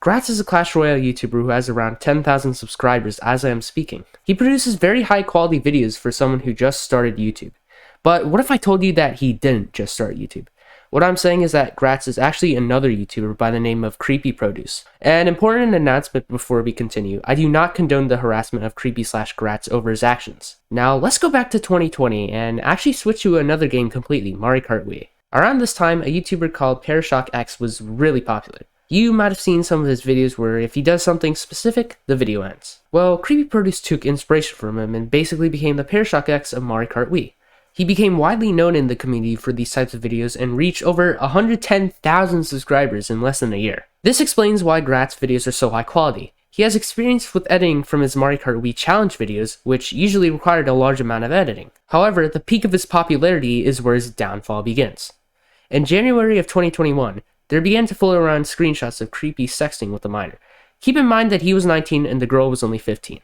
Gratz is a Clash Royale YouTuber who has around 10,000 subscribers as I am speaking. He produces very high quality videos for someone who just started YouTube. But what if I told you that he didn't just start YouTube? What I'm saying is that Gratz is actually another YouTuber by the name of creepyproduce. An important announcement before we continue: I do not condone the harassment of creepy/Gratz over his actions. Now let's go back to 2020 and actually switch to another game completely, Mario Kart Wii. Around this time, a YouTuber called ParashockX was really popular. You might have seen some of his videos where if he does something specific, the video ends. Well, creepyproduce took inspiration from him and basically became the ParashockX of Mario Kart Wii. He became widely known in the community for these types of videos and reached over 110,000 subscribers in less than a year. This explains why Gratz videos are so high quality. He has experience with editing from his Mario Kart Wii challenge videos, which usually required a large amount of editing. However, the peak of his popularity is where his downfall begins. In January of 2021, there began to float around screenshots of creepy sexting with a minor. Keep in mind that he was 19 and the girl was only 15.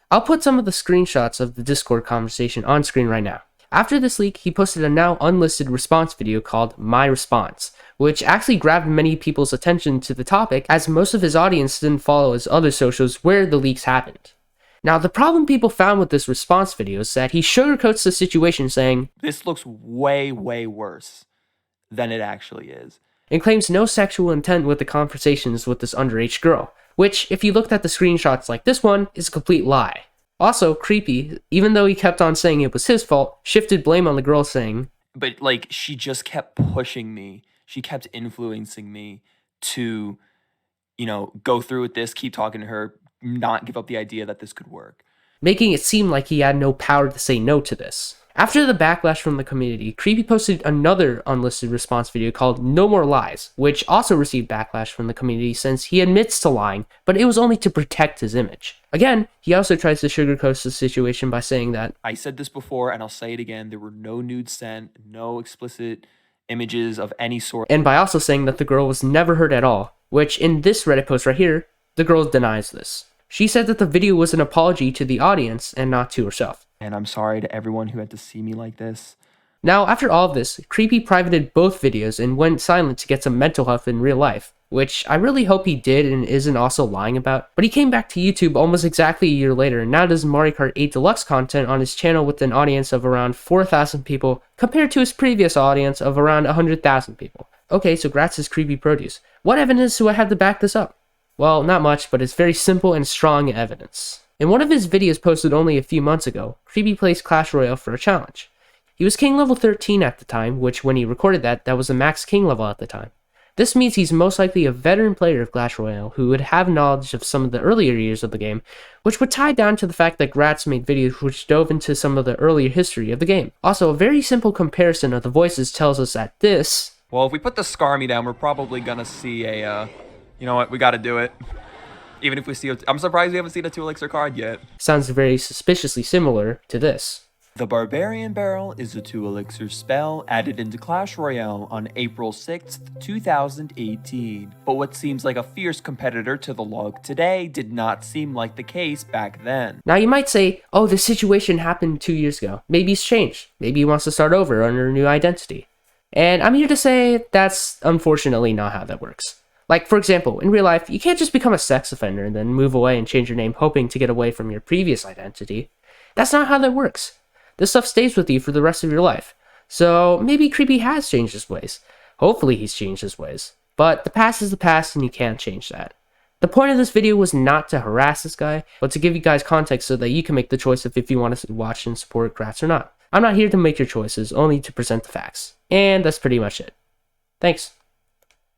I'll put some of the screenshots of the Discord conversation on screen right now. After this leak, he posted a now unlisted response video called My Response, which actually grabbed many people's attention to the topic as most of his audience didn't follow his other socials where the leaks happened. Now, the problem people found with this response video is that he sugarcoats the situation saying, "This looks way worse than it actually is," and claims no sexual intent with the conversations with this underage girl, which, if you looked at the screenshots like this one, is a complete lie. Also, Creepy, even though he kept on saying it was his fault, shifted blame on the girl saying, "But like, she just kept pushing me. She kept influencing me to, go through with this, keep talking to her, not give up the idea that this could work," making it seem like he had no power to say no to this. After the backlash from the community, Creepy posted another unlisted response video called No More Lies, which also received backlash from the community since he admits to lying, but it was only to protect his image. Again, he also tries to sugarcoat the situation by saying that, "I said this before and I'll say it again, there were no nudes sent, no explicit images of any sort," and by also saying that the girl was never hurt at all, which in this Reddit post right here, the girl denies this. She said that the video was an apology to the audience and not to herself. "And I'm sorry to everyone who had to see me like this." Now, after all of this, Creepy privated both videos and went silent to get some mental health in real life, which I really hope he did and isn't also lying about. But he came back to YouTube almost exactly a year later and now does Mario Kart 8 Deluxe content on his channel with an audience of around 4,000 people compared to his previous audience of around 100,000 people. Okay, so Gratz is creepyproduce. What evidence do I have to back this up? Well, not much, but it's very simple and strong evidence. In one of his videos posted only a few months ago, Creepy plays Clash Royale for a challenge. He was King level 13 at the time, which when he recorded that was the max King level at the time. This means he's most likely a veteran player of Clash Royale who would have knowledge of some of the earlier years of the game, which would tie down to the fact that Gratz made videos which dove into some of the earlier history of the game. Also, a very simple comparison of the voices tells us that this... Well, if we put the Skarmy down, we're probably gonna see a, you know what, we gotta do it. Even if we see, I'm surprised we haven't seen a 2 elixir card yet. Sounds very suspiciously similar to this. The Barbarian Barrel is a 2 elixir spell added into Clash Royale on April 6th, 2018. But what seems like a fierce competitor to the log today did not seem like the case back then. Now you might say, oh, this situation happened 2 years ago. Maybe he's changed. Maybe he wants to start over under a new identity. And I'm here to say that's unfortunately not how that works. Like, for example, in real life, you can't just become a sex offender and then move away and change your name hoping to get away from your previous identity. That's not how that works. This stuff stays with you for the rest of your life. So maybe Creepy has changed his ways. Hopefully he's changed his ways. But the past is the past and you can't change that. The point of this video was not to harass this guy, but to give you guys context so that you can make the choice of if you want to watch and support Gratz or not. I'm not here to make your choices, only to present the facts. And that's pretty much it. Thanks.